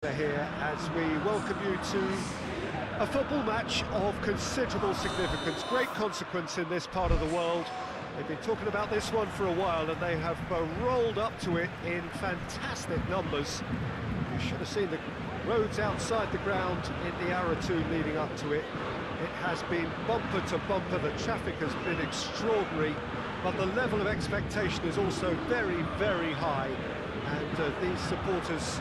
Here as we welcome you to a football match of considerable significance, great consequence in this part of the world. They've been talking about this one for a while and they have rolled up to it in fantastic numbers. You should have seen the roads outside the ground in the hour or two leading up to it. It has been bumper to bumper, the traffic has been extraordinary, but the level of expectation is also very, very high. And these supporters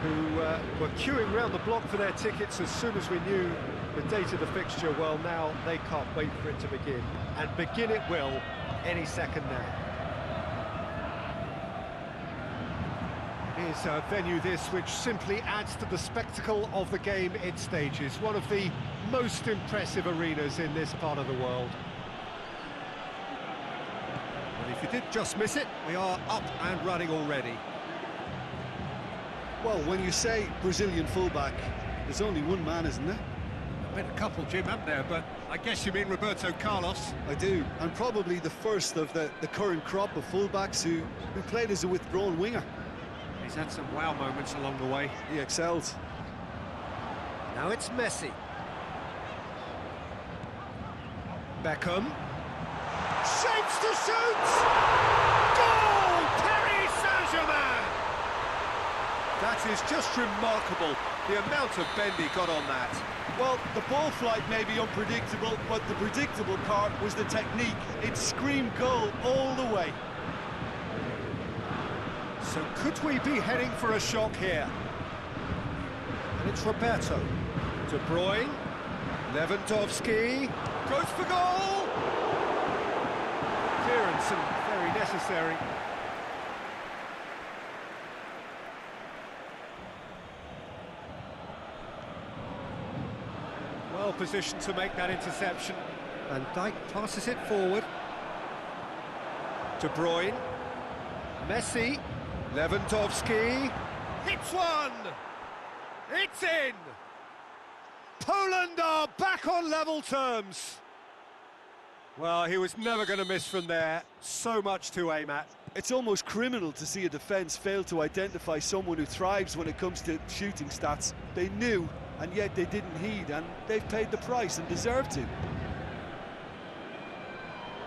who were queuing round the block for their tickets as soon as we knew the date of the fixture, well, now they can't wait for it to begin. And begin it will any second now. It is a venue this which simply adds to the spectacle of the game it stages. One of the most impressive arenas in this part of the world. And if you did just miss it, we are up and running already. Well, when you say Brazilian fullback, there's only one man, isn't there? Been a couple, Jim, haven't there? But I guess you mean Roberto Carlos. I do, and probably the first of the current crop of fullbacks who played as a withdrawn winger. He's had some wow moments along the way. He excels. Now it's Messi. Beckham. Shapes to shoot! Goal! Paris Saint-Germain! That is just remarkable, the amount of bend he got on that. Well, the ball flight may be unpredictable, but the predictable part was the technique. It screamed goal all the way. So could we be heading for a shock here? And it's Roberto. De Bruyne. Lewandowski. Goes for goal! Clearance and very necessary. Well positioned to make that interception. Van Dijk passes it forward. De Bruyne. Messi. Lewandowski. Hits one! It's in! Poland are back on level terms. Well, he was never going to miss from there. So much to aim at. It's almost criminal to see a defence fail to identify someone who thrives when it comes to shooting stats. They knew, and yet they didn't heed, and they've paid the price and deserve to.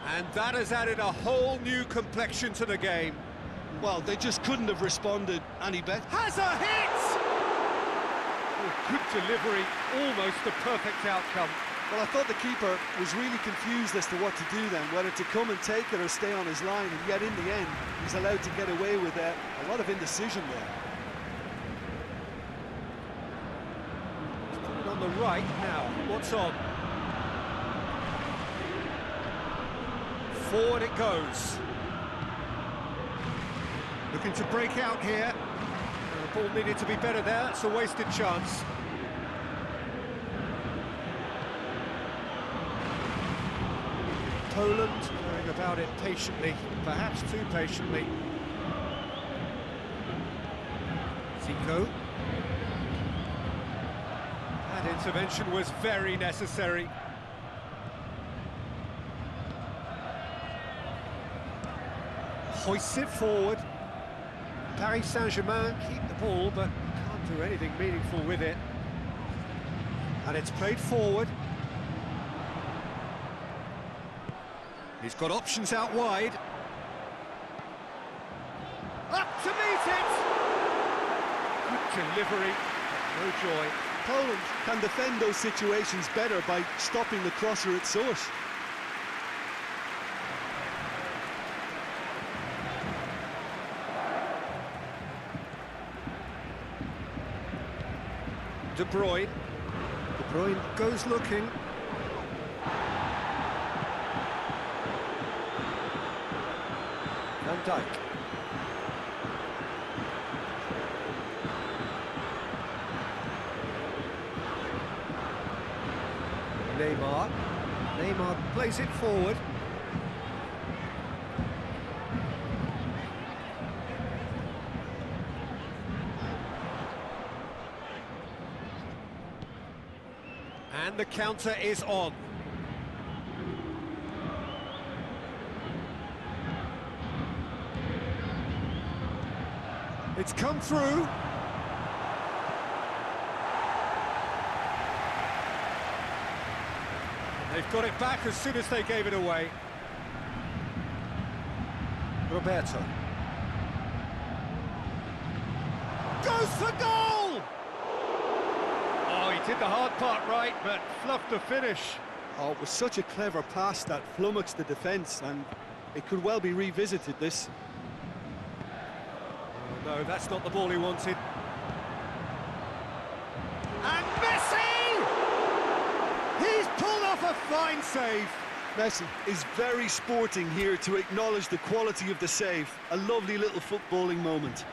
And that has added a whole new complexion to the game. Well, they just couldn't have responded any better. Has a hit! Oh, good delivery, almost the perfect outcome. Well, I thought the keeper was really confused as to what to do then, whether to come and take it or stay on his line, and yet in the end, he's allowed to get away with a lot of indecision there. On the right now, what's on? Forward it goes. Looking to break out here. The ball needed to be better there, it's a wasted chance. Poland going about it patiently, perhaps too patiently. Zico. That intervention was very necessary. Hoists it forward. Paris Saint-Germain keep the ball, but can't do anything meaningful with it. And it's played forward. He's got options out wide. Up to meet it! Good delivery, no joy. Poland can defend those situations better by stopping the crosser at source. De Bruyne. De Bruyne goes looking. Van Dijk. Neymar plays it forward. And the counter is on. It's come through. They've got it back as soon as they gave it away. Roberto. Goes for goal! Oh, he did the hard part right, but fluffed the finish. Oh, it was such a clever pass that flummoxed the defence, and it could well be revisited, this. Oh, no, that's not the ball he wanted. And Messi! He's pulled off a fine save. Messi is very sporting here to acknowledge the quality of the save. A lovely little footballing moment.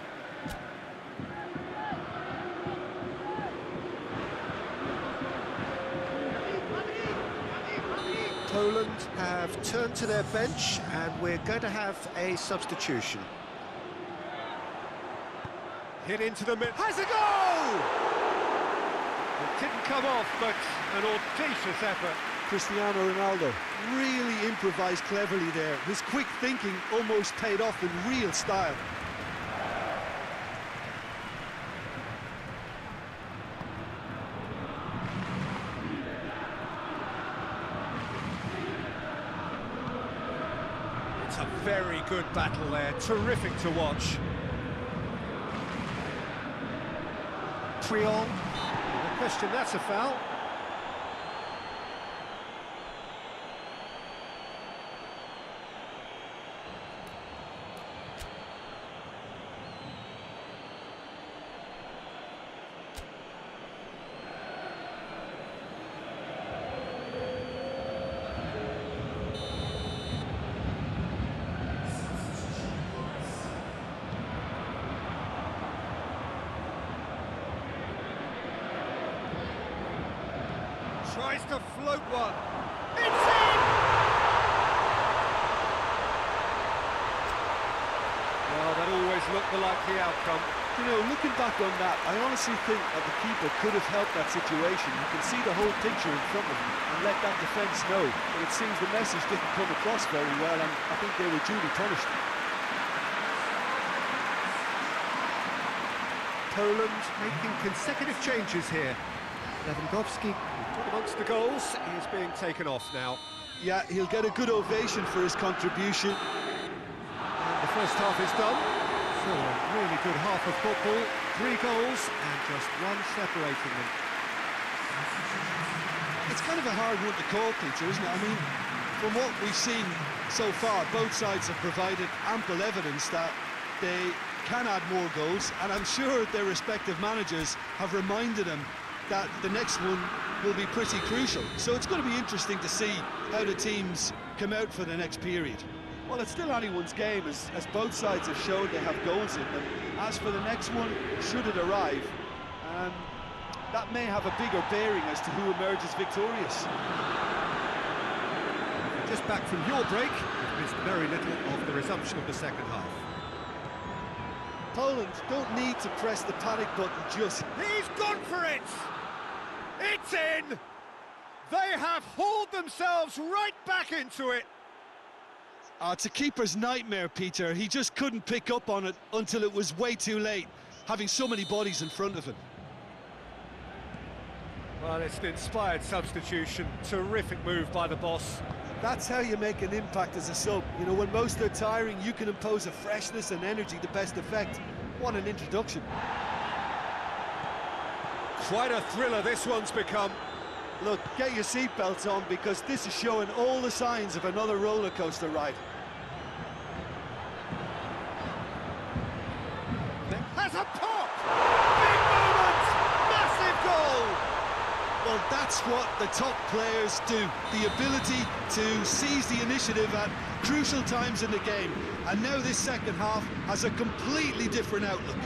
Poland have turned to their bench, and we're going to have a substitution. Hit into the middle. Has a goal! It didn't come off, but an audacious effort. Cristiano Ronaldo really improvised cleverly there. His quick thinking almost paid off in real style. It's a very good battle there, terrific to watch. Triol, no question, that's a foul. Tries to float one. It's in! Well, that always looked the likely outcome. You know, looking back on that, I honestly think that the keeper could have helped that situation. You can see the whole picture in front of him and let that defence know. But it seems the message didn't come across very well, and I think they were duly punished. Poland making consecutive changes here. Lewandowski, amongst the goals, is being taken off now. Yeah, he'll get a good ovation for his contribution. And the first half is done. So a really good half of football. 3 goals and just one separating them. It's kind of a hard one to call, Peter, isn't it? I mean, from what we've seen so far, both sides have provided ample evidence that they can add more goals, and I'm sure their respective managers have reminded them that the next one will be pretty crucial. So it's going to be interesting to see how the teams come out for the next period. Well, it's still anyone's game, as both sides have shown they have goals in them. As for the next one, should it arrive, that may have a bigger bearing as to who emerges victorious. Just back from your break, you've missed very little of the resumption of the second half. Poland don't need to press the panic button just... He's gone for it! It's in! They have hauled themselves right back into it! It's a keeper's nightmare, Peter. He just couldn't pick up on it until it was way too late, having so many bodies in front of him. Well, it's an inspired substitution. Terrific move by the boss. That's how you make an impact as a sub. You know, when most are tiring, you can impose a freshness and energy to best effect. What an introduction. Quite a thriller this one's become. Look, get your seatbelts on, because this is showing all the signs of another roller coaster ride. Has a pop! Big moment! Massive goal! Well, that's what the top players do. The ability to seize the initiative at crucial times in the game. And now this second half has a completely different outlook.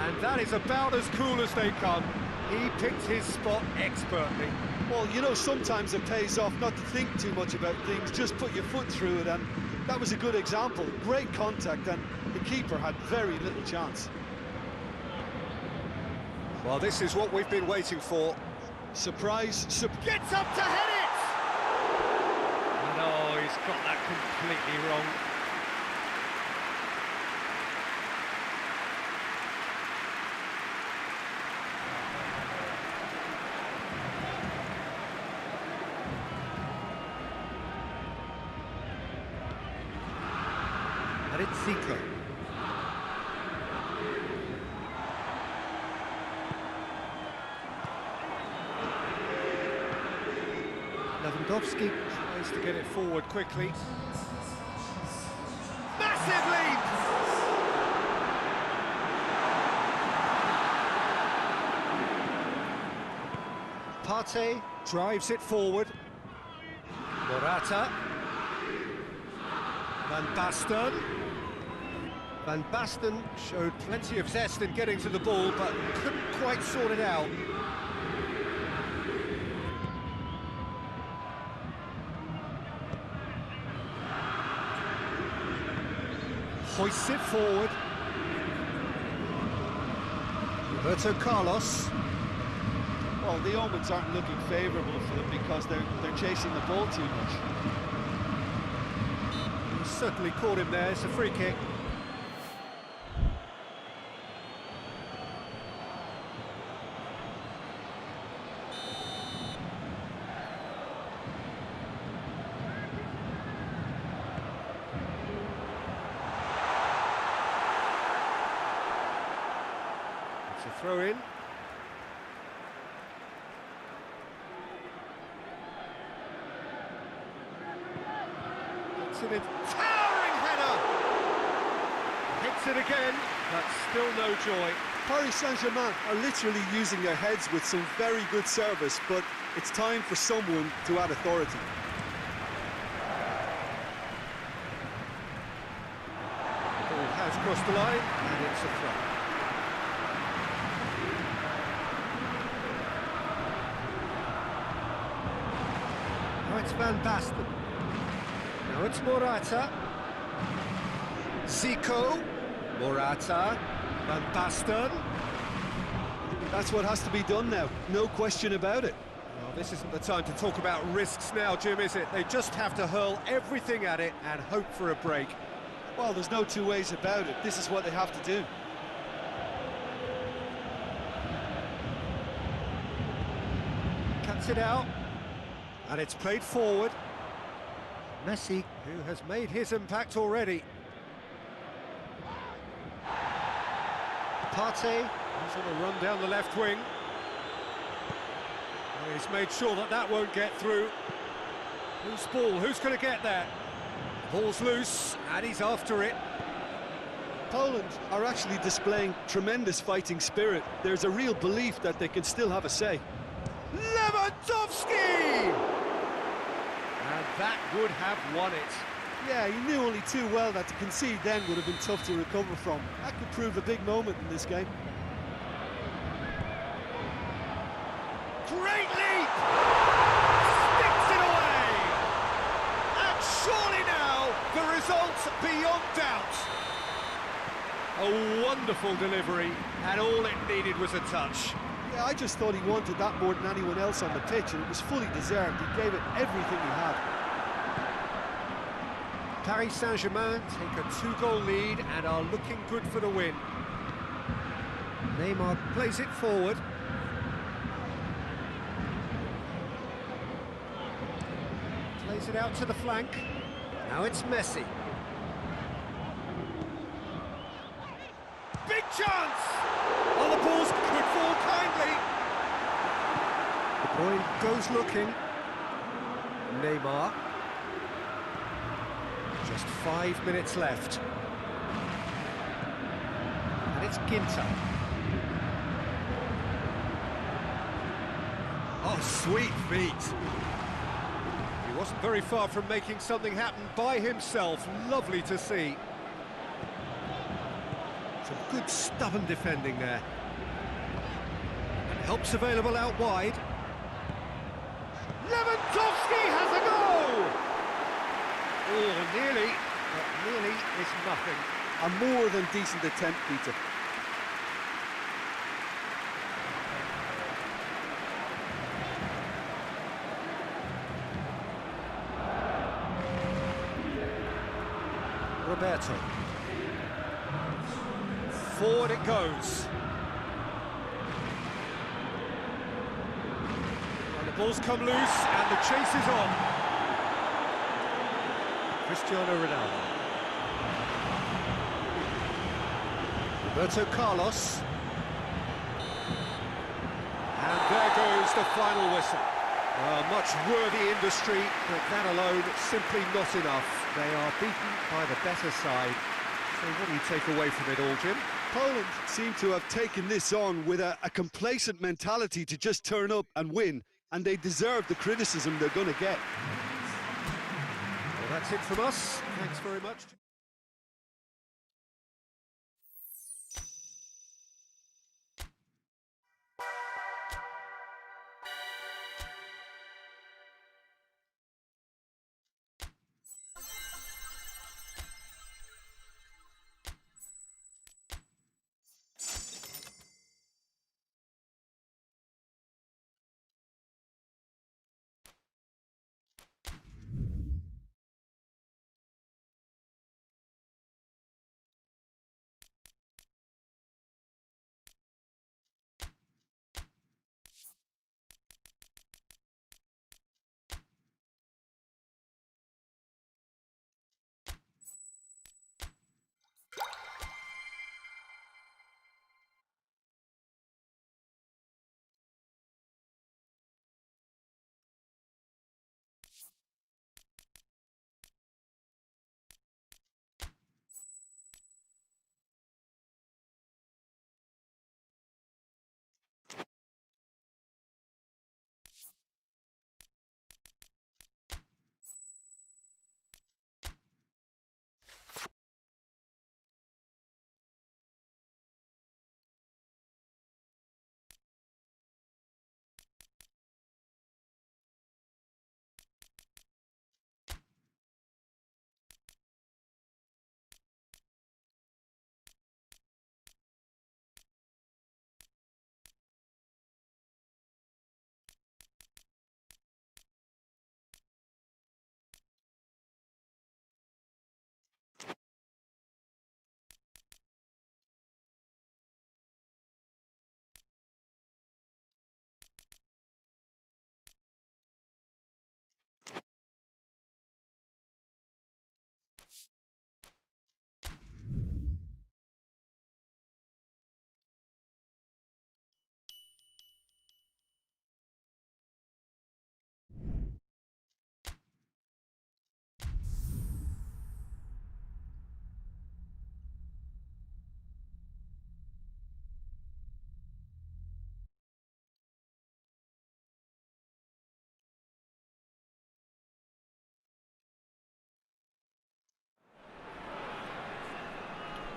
And that is about as cool as they come. He picked his spot expertly. Well, you know, sometimes it pays off not to think too much about things, just put your foot through it, and that was a good example. Great contact, and the keeper had very little chance. Well, this is what we've been waiting for. Surprise, Gets up to head it! No, he's got that completely wrong. And it's Zico. Lewandowski tries to get it forward quickly. Massive lead! Partey drives it forward. Morata. Van Basten. Van Basten showed plenty of zest in getting to the ball, but couldn't quite sort it out. Hoists it forward. Roberto Carlos. Well, the omens aren't looking favourable for them because they're chasing the ball too much. He certainly caught him there. It's a free kick. It's a throw in. It's an towering header! Hits it again, but still no joy. Paris Saint-Germain are literally using their heads with some very good service, but it's time for someone to add authority. Ball has crossed the line, and it's a throw. Now it's Van Basten. Now it's Morata. Zico. Morata. Van Basten. That's what has to be done now, no question about it. Well, this isn't the time to talk about risks now, Jim, is it? They just have to hurl everything at it and hope for a break. Well, there's no two ways about it. This is what they have to do. Cuts it out. And it's played forward. Messi, who has made his impact already. Partey, he's on a run down the left wing. He's made sure that that won't get through. Who's ball? Who's going to get there? Ball's loose, and he's after it. Poland are actually displaying tremendous fighting spirit. There's a real belief that they can still have a say. Lewandowski! And that would have won it. Yeah, he knew only too well that to concede then would have been tough to recover from. That could prove a big moment in this game. Great leap! Sticks it away! And surely now, the result's beyond doubt. A wonderful delivery, and all it needed was a touch. Yeah, I just thought he wanted that more than anyone else on the pitch, and it was fully deserved. He gave it everything he had. Paris Saint-Germain take a two-goal lead and are looking good for the win. Neymar plays it forward. Plays it out to the flank. Now it's Messi. Big chance! Oh, the balls could fall kindly. De Bruyne goes looking. Neymar. Just 5 minutes left. And it's Ginter. Oh, sweet feet. He wasn't very far from making something happen by himself. Lovely to see. Some good stubborn defending there. And help's available out wide. Lewandowski has a goal! Oh, nearly, but nearly is nothing. A more than decent attempt, Peter. Roberto. Forward it goes. And the ball's come loose, and the chase is on. Cristiano Ronaldo. Roberto Carlos. And there goes the final whistle. Much worthy industry, but that alone simply not enough. They are beaten by the better side. So what do you take away from it all, Jim? Poland seem to have taken this on with a complacent mentality to just turn up and win, and they deserve the criticism they're going to get. Well, that's it from us. Thanks very much.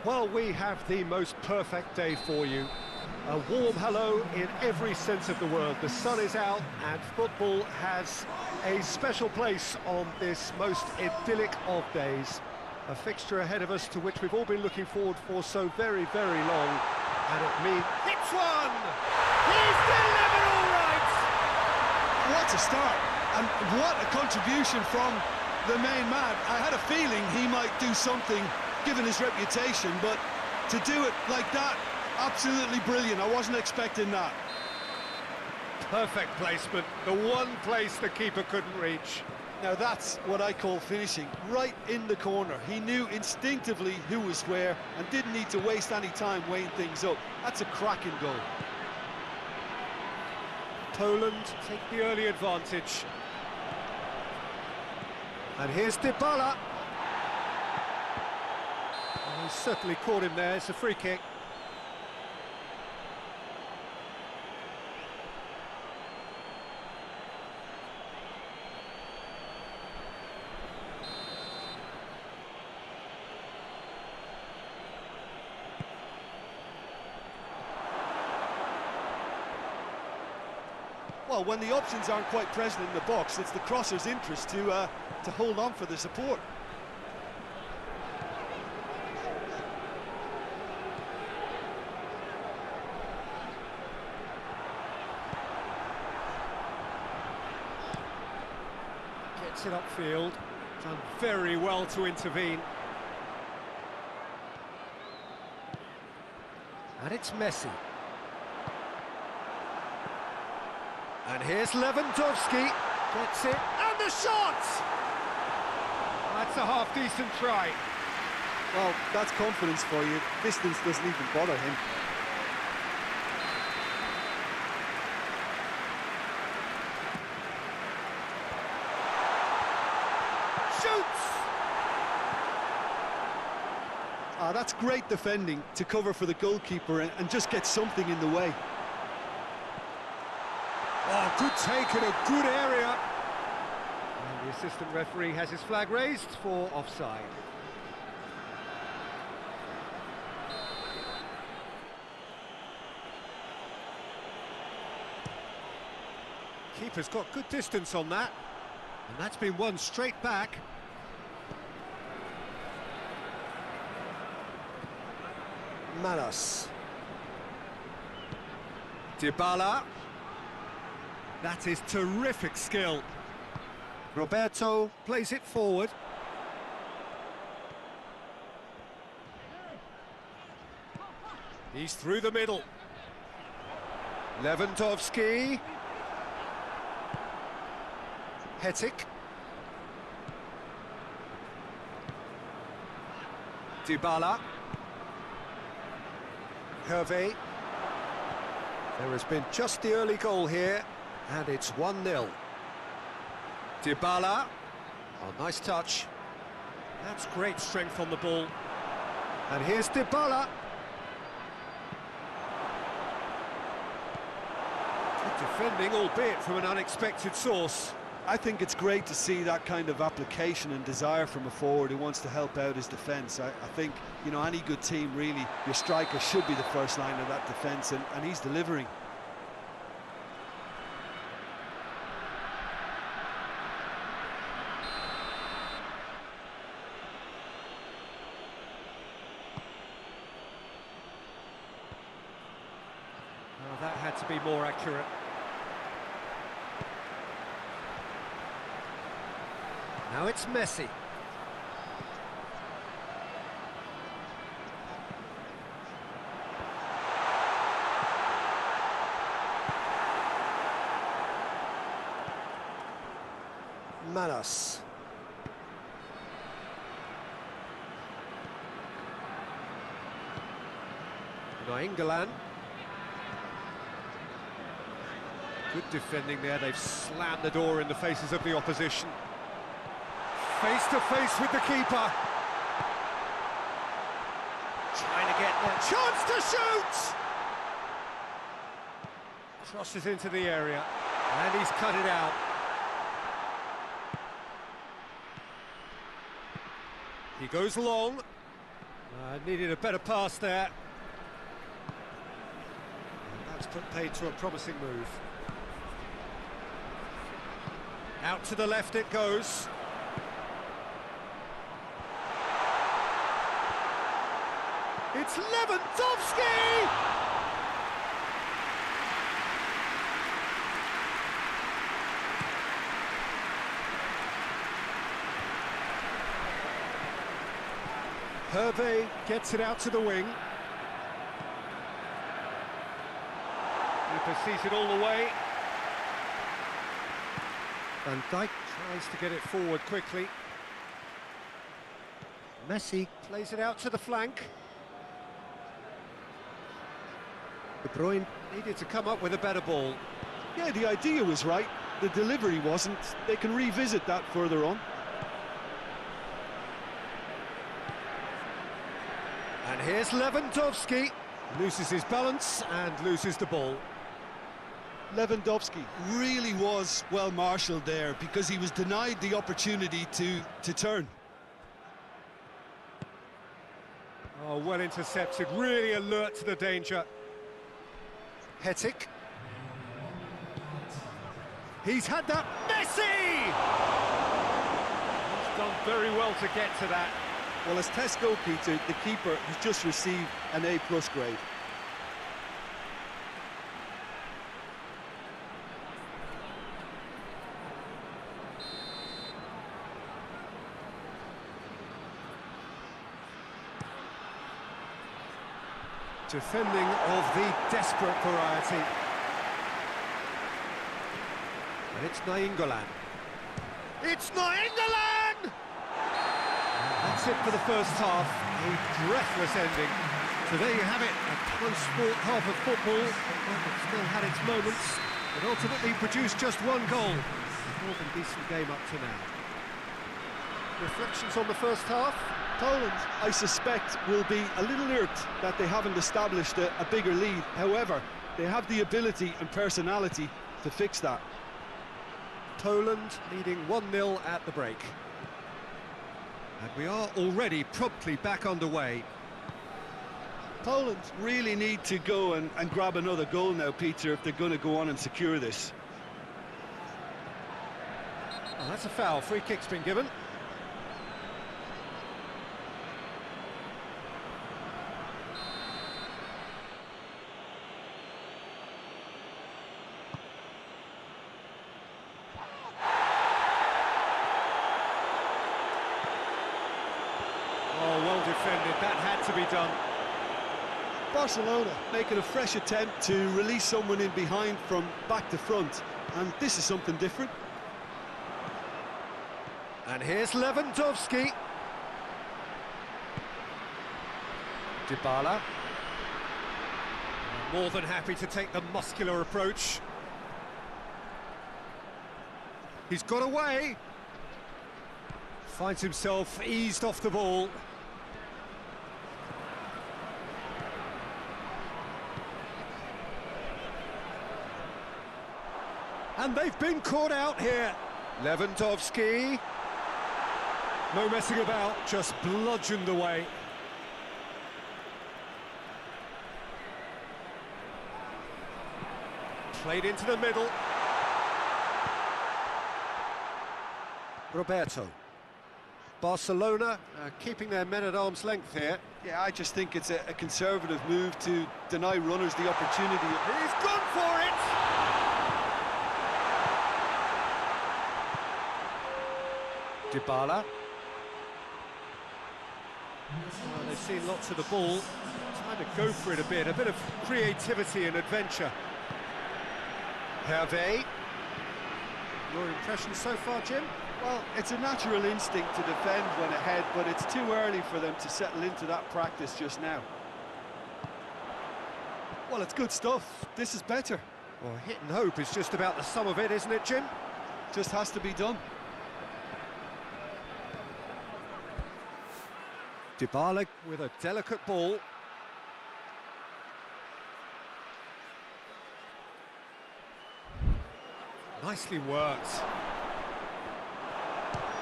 Well, we have the most perfect day for you. A warm hello in every sense of the word. The sun is out and football has a special place on this most idyllic of days. A fixture ahead of us to which we've all been looking forward for so very, very long. And it means... Hits one! He's delivered all right! What a start, and what a contribution from the main man. I had a feeling he might do something given his reputation, but to do it like that, absolutely brilliant. I wasn't expecting that. Perfect placement, the one place the keeper couldn't reach. Now that's what I call finishing, right in the corner. He knew instinctively who was where and didn't need to waste any time weighing things up. That's a cracking goal. Poland take the early advantage. And here's Dybala. Oh, he's certainly caught him there. It's a free kick. Well, when the options aren't quite present in the box, it's the crosser's interest to hold on for the support. Gets it upfield. Done very well to intervene. And it's Messi. And here's Lewandowski, gets it, and the shot! That's a half-decent try. Well, that's confidence for you. Distance doesn't even bother him. Shoots! That's great defending to cover for the goalkeeper and just get something in the way. Oh, good take in a good area. And the assistant referee has his flag raised for offside. Keeper's got good distance on that. And that's been won straight back. Manos. Dybala. That is terrific skill. Roberto plays it forward. He's through the middle. Lewandowski. Hetic. Dybala. Hervé. There has been just the early goal here, and it's 1-0. Dybala. Oh, nice touch. That's great strength on the ball. And here's Dybala. Good defending, albeit from an unexpected source. I think it's great to see that kind of application and desire from a forward who wants to help out his defence. I think, you know, any good team, really, your striker should be the first line of that defence, and he's delivering. Well, that had to be more accurate. Now it's Messi. Manos. England. Good defending there. They've slammed the door in the faces of the opposition. Face to face with the keeper. Trying to get the chance to shoot! Crosses into the area, and he's cut it out. He goes long. Needed a better pass there. And that's put paid to a promising move. Out to the left it goes. It's Lewandowski! Hervé gets it out to the wing. Keeper sees it all the way. Van Dijk tries to get it forward quickly. Messi plays it out to the flank. De Bruyne needed to come up with a better ball. Yeah, the idea was right, the delivery wasn't. They can revisit that further on. And here's Lewandowski. Loses his balance and loses the ball. Lewandowski really was well marshalled there because he was denied the opportunity to turn. Oh, well intercepted, really alert to the danger. Hetic. He's had that. Messi! He's done very well to get to that. Well, as test goalkeeper, the keeper has just received an A+ grade. Defending of the desperate variety. And it's Nainggolan. It's Nainggolan! That's that's it for the first half. A breathless ending. So there you have it, a close-fought half of football. It still had its moments, but ultimately produced just one goal. A more than decent game up to now. Reflections on the first half? Poland, I suspect, will be a little irked that they haven't established a bigger lead. However, they have the ability and personality to fix that. Poland leading 1-0 at the break. And we are already promptly back underway. Poland really need to go and grab another goal now, Peter, if they're going to go on and secure this. Oh, that's a foul. Free kick's been given. Oh, well defended. That had to be done. Barcelona making a fresh attempt to release someone in behind from back to front, and this is something different. And here's Lewandowski. Dybala. More than happy to take the muscular approach. He's got away. Finds himself eased off the ball. And they've been caught out here. Lewandowski. No messing about, just bludgeoned away. Played into the middle. Roberto. Barcelona keeping their men at arm's length here. Yeah, I just think it's a conservative move to deny runners the opportunity. He's gone for it! Dybala. Well, they've seen lots of the ball. Time to go for it a bit of creativity and adventure. Hervé. Your impression so far, Jim? Well, it's a natural instinct to defend when ahead, but it's too early for them to settle into that practice just now. Well, it's good stuff. This is better. Well, hit and hope is just about the sum of it, isn't it, Jim? Just has to be done. Dybala with a delicate ball. Nicely worked.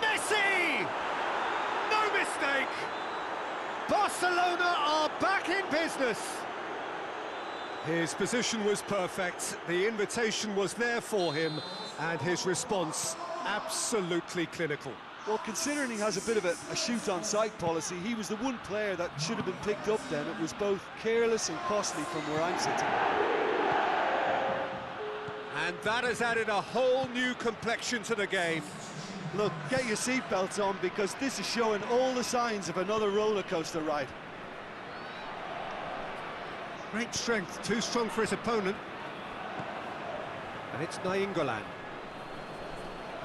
Messi! No mistake! Barcelona are back in business. His position was perfect, the invitation was there for him, and his response absolutely clinical. Well, considering he has a bit of a shoot-on-sight policy, he was the one player that should have been picked up then. It was both careless and costly from where I'm sitting. And that has added a whole new complexion to the game. Look, get your seatbelts on, because this is showing all the signs of another roller coaster ride. Great strength, too strong for his opponent. And it's Nainggolan.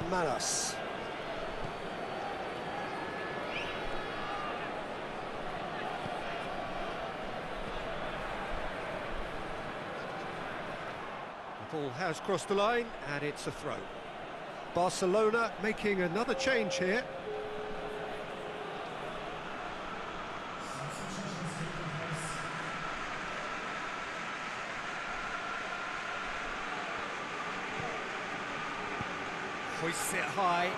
Manos. The ball has crossed the line, and it's a throw. Barcelona making another change here. Hoists it high.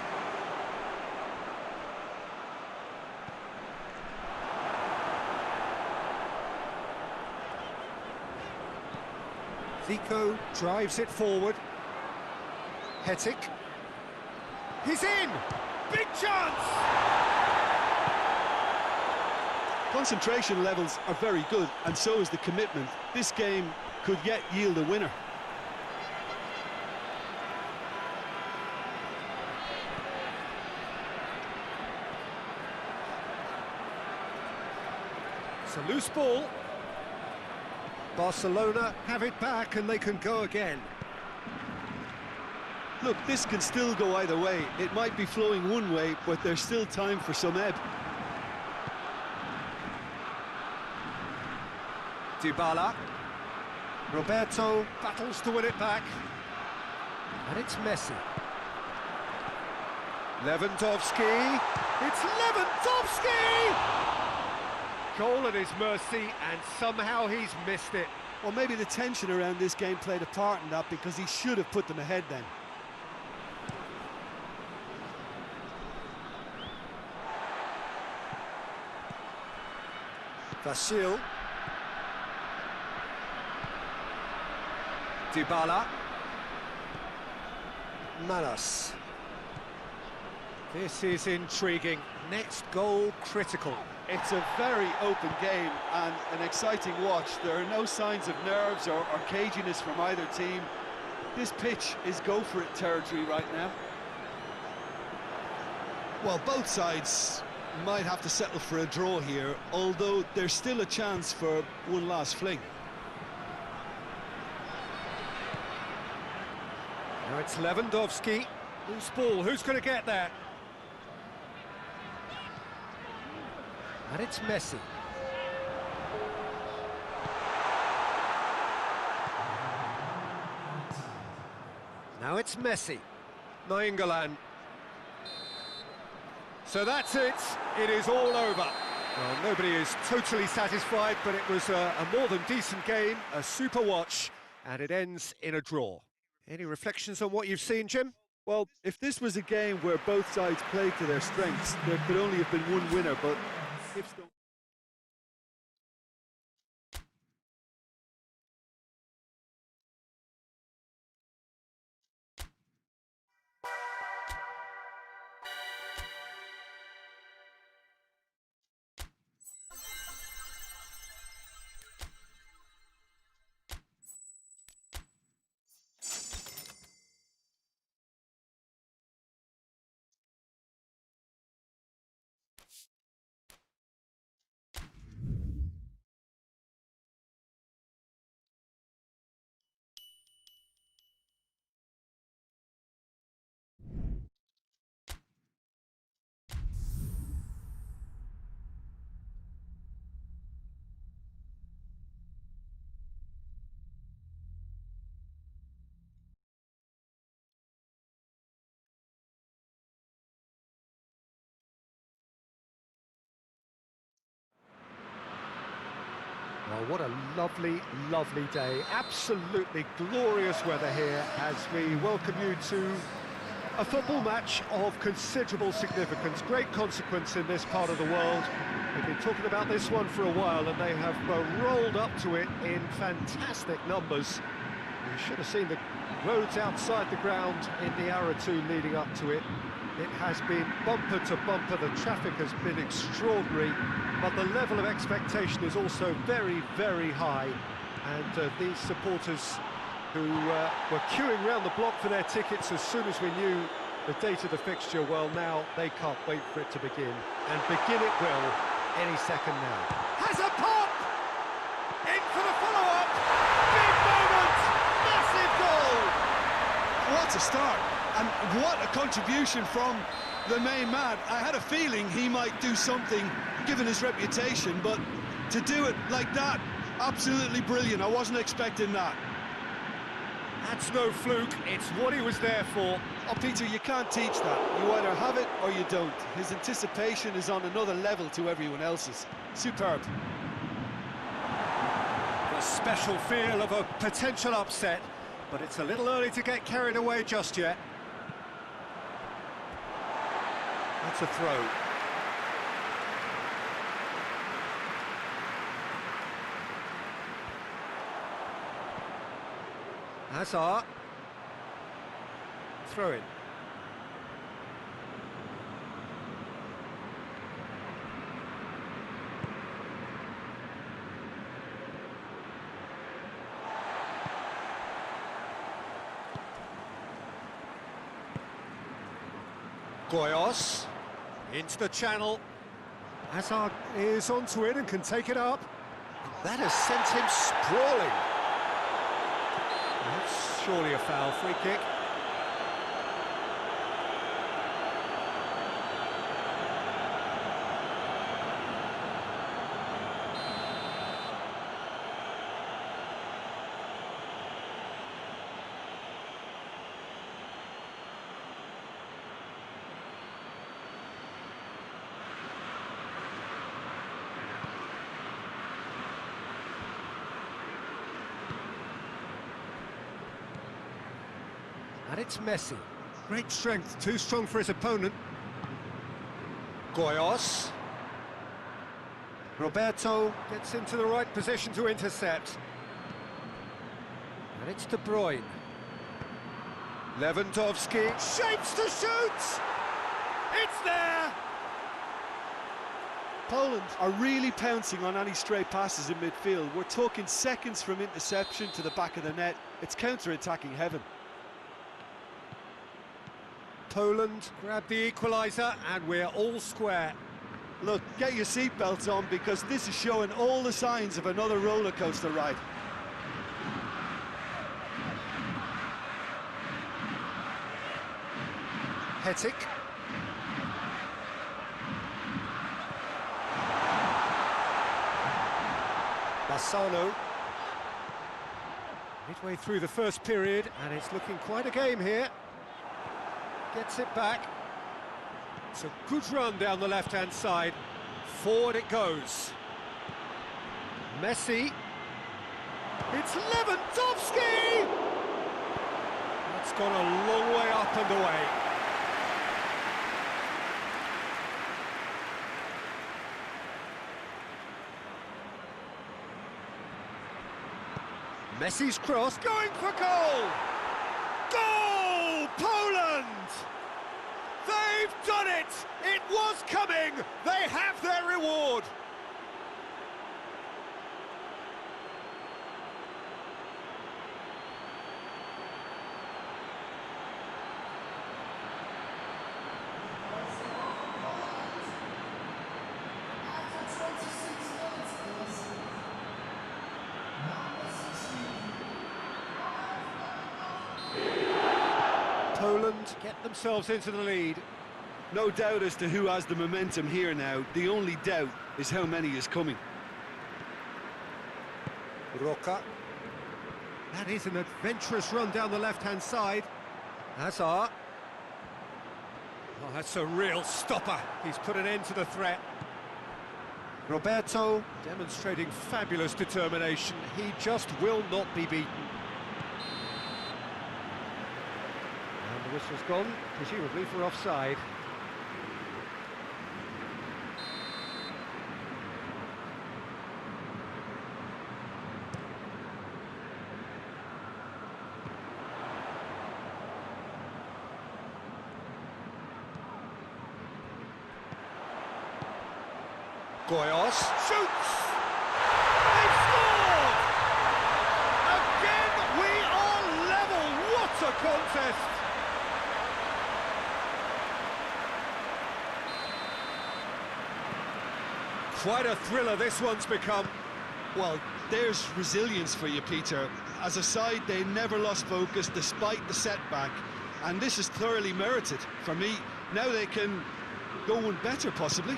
Zico drives it forward. Hetic. He's in! Big chance! Concentration levels are very good, and so is the commitment. This game could yet yield a winner. It's a loose ball. Barcelona have it back and they can go again. Look, this can still go either way. It might be flowing one way, but there's still time for some ebb. Dybala. Roberto battles to win it back. And it's Messi. Lewandowski. It's Lewandowski! Goal at his mercy, and somehow he's missed it. Well, maybe the tension around this game played a part in that, because he should have put them ahead then. Vasil. Dybala. Manos. This is intriguing. Next goal critical. It's a very open game and an exciting watch. There are no signs of nerves or caginess from either team. This pitch is go-for-it territory right now. Well, both sides might have to settle for a draw here, although there's still a chance for one last fling. Now it's Lewandowski. Loose ball, who's going to get there? And it's Messi. Now it's Messi. Nainggolan. So that's it. It is all over. Well, nobody is totally satisfied, but it was a more than decent game, a super watch, and it ends in a draw. Any reflections on what you've seen, Jim? Well, if this was a game where both sides played to their strengths, there could only have been one winner, but if so... Well, what a lovely, lovely day. Absolutely glorious weather here as we welcome you to a football match of considerable significance, great consequence in this part of the world. We've been talking about this one for a while, and they have rolled up to it in fantastic numbers. You should have seen the roads outside the ground in the hour or two leading up to it. It has been bumper to bumper, the traffic has been extraordinary, but the level of expectation is also very, very high. And these supporters who were queuing round the block for their tickets as soon as we knew the date of the fixture, well, now they can't wait for it to begin. And begin it will any second now. Has a pop! In for the follow-up! Big moment! Massive goal! What a start, and what a contribution from the main man. I had a feeling he might do something, given his reputation, but to do it like that, absolutely brilliant. I wasn't expecting that. That's no fluke, it's what he was there for. Oh, Peter, you can't teach that. You either have it or you don't. His anticipation is on another level to everyone else's. Superb. The special feel of a potential upset, but it's a little early to get carried away just yet. That's a throw. Hazard. Throw in. Goyos into the channel. Hazard is onto it and can take it up. That has sent him sprawling. That's surely a foul. Free kick. And it's Messi. Great strength, too strong for his opponent. Goyos. Roberto gets into the right position to intercept. And it's De Bruyne. Lewandowski shapes to shoot! It's there! Poland are really pouncing on any stray passes in midfield. We're talking seconds from interception to the back of the net. It's counter-attacking heaven. Poland grab the equaliser and we're all square. Look, get your seatbelts on because this is showing all the signs of another roller coaster ride. Hetic. Bassano. Midway through the first period and it's looking quite a game here. Gets it back. It's a good run down the left-hand side. Forward it goes. Messi. It's Lewandowski! That's gone a long way up and away. Messi's cross going for goal! Goal! Poland! They've done it! It was coming! They have their reward! Poland get themselves into the lead. No doubt as to who has the momentum here now. The only doubt is how many is coming. Roca. That is an adventurous run down the left-hand side. Hazard. Oh, that's a real stopper. He's put an end to the threat. Roberto demonstrating fabulous determination. He just will not be beaten. And the whistle's gone, presumably for offside. Goyos shoots! They've scored! Again, we are level! What a contest! Quite a thriller this one's become. Well, there's resilience for you, Peter. As a side, they never lost focus despite the setback, and this is thoroughly merited. For me, now they can go one better, possibly.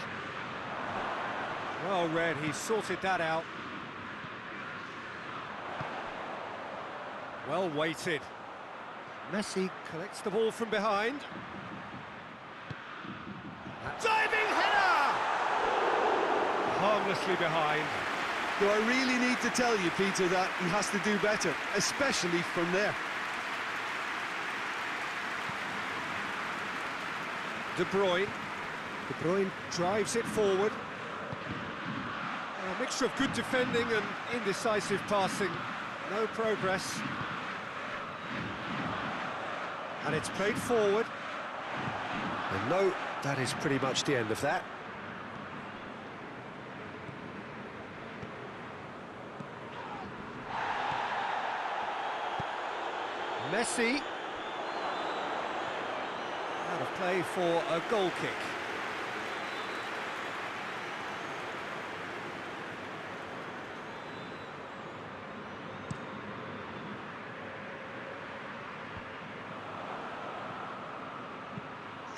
Well read, he sorted that out. Well weighted. Messi collects the ball from behind. Diving header! Harmlessly behind. Do I really need to tell you, Peter, that he has to do better, especially from there? De Bruyne. De Bruyne drives it forward. A mixture of good defending and indecisive passing. No progress. And it's played forward. And no, that is pretty much the end of that. Messi. Out of play for a goal kick.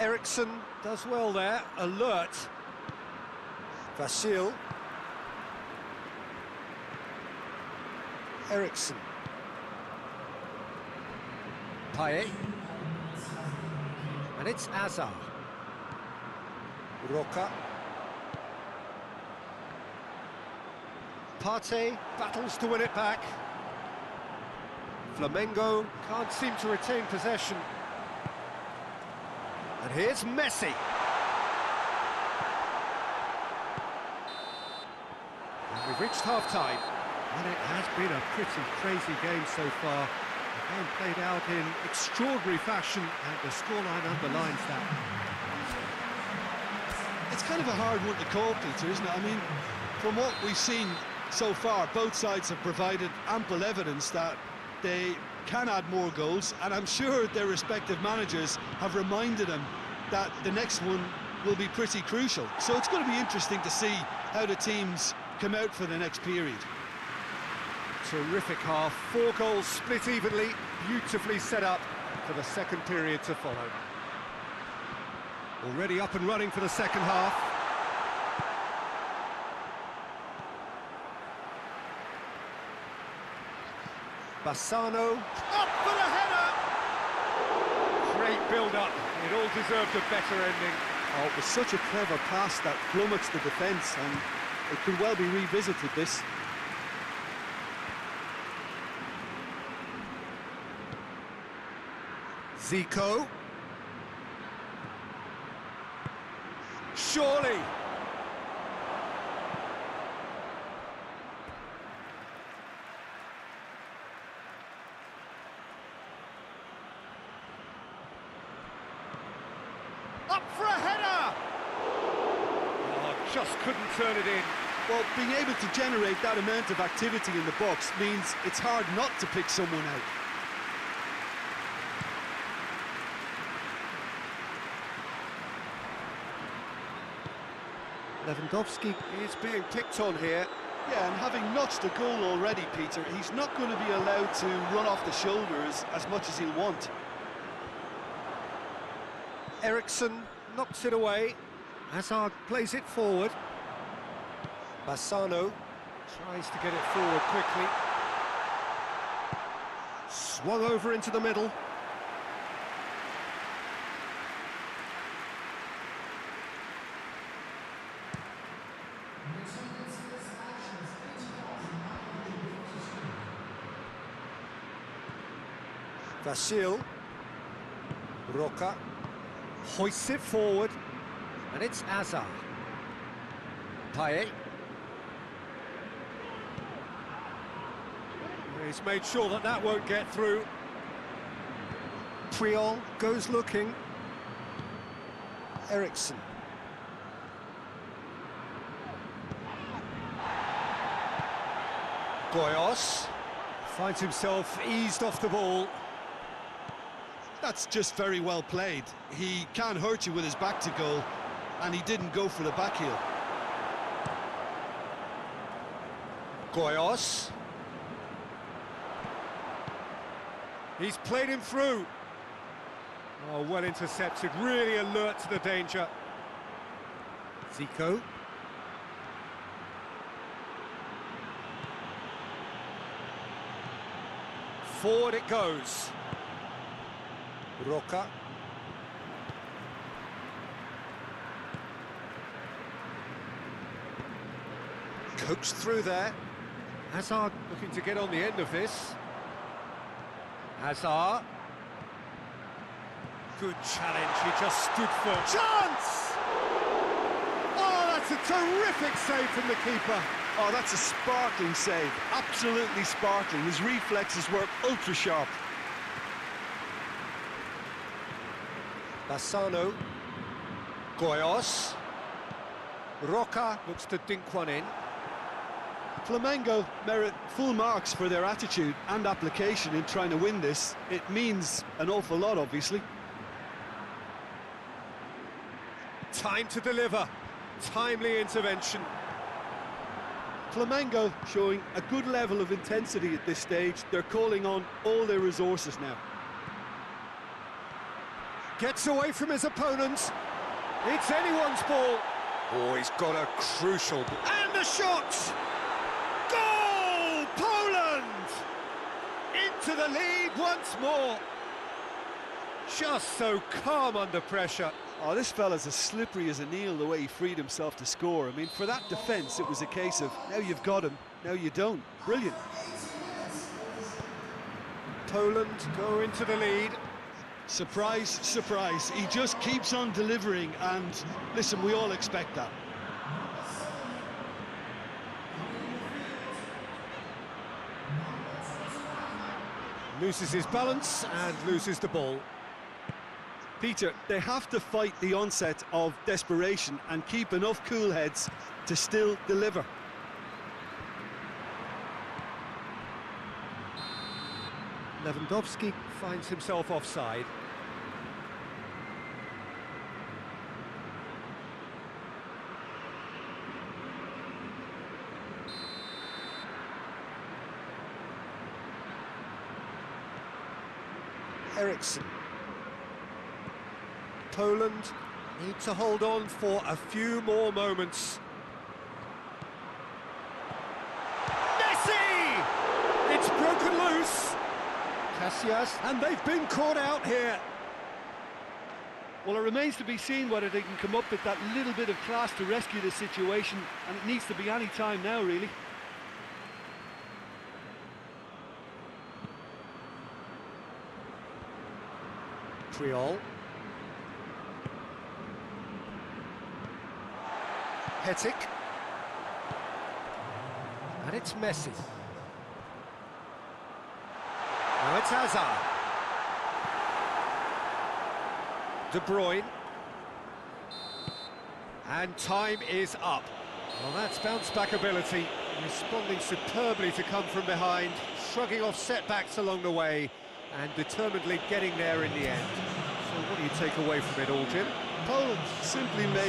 Eriksson does well there, alert. Vasil. Eriksson. Payet. And it's Hazard. Roca. Partey battles to win it back. Flamengo can't seem to retain possession. And here's Messi. And we've reached half-time. And it has been a pretty crazy game so far. The game played out in extraordinary fashion, and the scoreline underlines that. It's kind of a hard one to call, Peter, isn't it? I mean, from what we've seen so far, both sides have provided ample evidence that they can add more goals, and I'm sure their respective managers have reminded them that the next one will be pretty crucial. So it's going to be interesting to see how the teams come out for the next period. Terrific half, 4 goals split evenly, beautifully set up for the second period to follow. Already up and running for the second half. Bassano, up for the header! Great build-up, it all deserved a better ending. Oh, it was such a clever pass that flummoxed the defence, and it could well be revisited, this. Zico. Surely. Up for a header! Oh, just couldn't turn it in. Well, being able to generate that amount of activity in the box means it's hard not to pick someone out. Lewandowski is being picked on here. Yeah, and having notched a goal already, Peter, he's not going to be allowed to run off the shoulders as much as he'll want. Ericsson knocks it away. Hazard plays it forward. Bassano tries to get it forward quickly. Swung over into the middle. Vasil. Roca hoists it forward, and it's Hazard. Payet. He's made sure that that won't get through. Puyol goes looking. Ericsson. Goyos finds himself eased off the ball. That's just very well played. He can't hurt you with his back to goal, and he didn't go for the back heel. Goyos. He's played him through. Oh, well intercepted, really alert to the danger. Zico. Forward it goes. Roca. Coaxed through there. Hazard looking to get on the end of this. Hazard. Good challenge, he just stood firm. Chance! Oh, that's a terrific save from the keeper. Oh, that's a sparkling save. Absolutely sparkling. His reflexes work ultra sharp. Bassano. Goyos. Roca looks to dink one in. Flamengo merit full marks for their attitude and application in trying to win this. It means an awful lot, obviously. Time to deliver. Timely intervention. Flamengo showing a good level of intensity at this stage. They're calling on all their resources now. Gets away from his opponents. It's anyone's ball. Oh, he's got a crucial... And the shot! Goal! Poland! Into the lead once more. Just so calm under pressure. Oh, this fella's as slippery as an eel, the way he freed himself to score. I mean, for that defence, it was a case of, now you've got him, now you don't. Brilliant. Poland go into the lead. Surprise, surprise. He just keeps on delivering, and listen, we all expect that. Loses his balance and loses the ball. Peter, they have to fight the onset of desperation and keep enough cool heads to still deliver. Lewandowski finds himself offside. Eriksson. Poland need to hold on for a few more moments. Messi! It's broken loose. Casillas, and they've been caught out here. Well, it remains to be seen whether they can come up with that little bit of class to rescue the situation, and it needs to be any time now, really. Triol. Hetic. And it's Messi. Now it's Hazard. De Bruyne. And time is up. Well, that's bounce-back ability, responding superbly to come from behind, shrugging off setbacks along the way, and determinedly getting there in the end. So what do you take away from it all, Jim? Poland simply made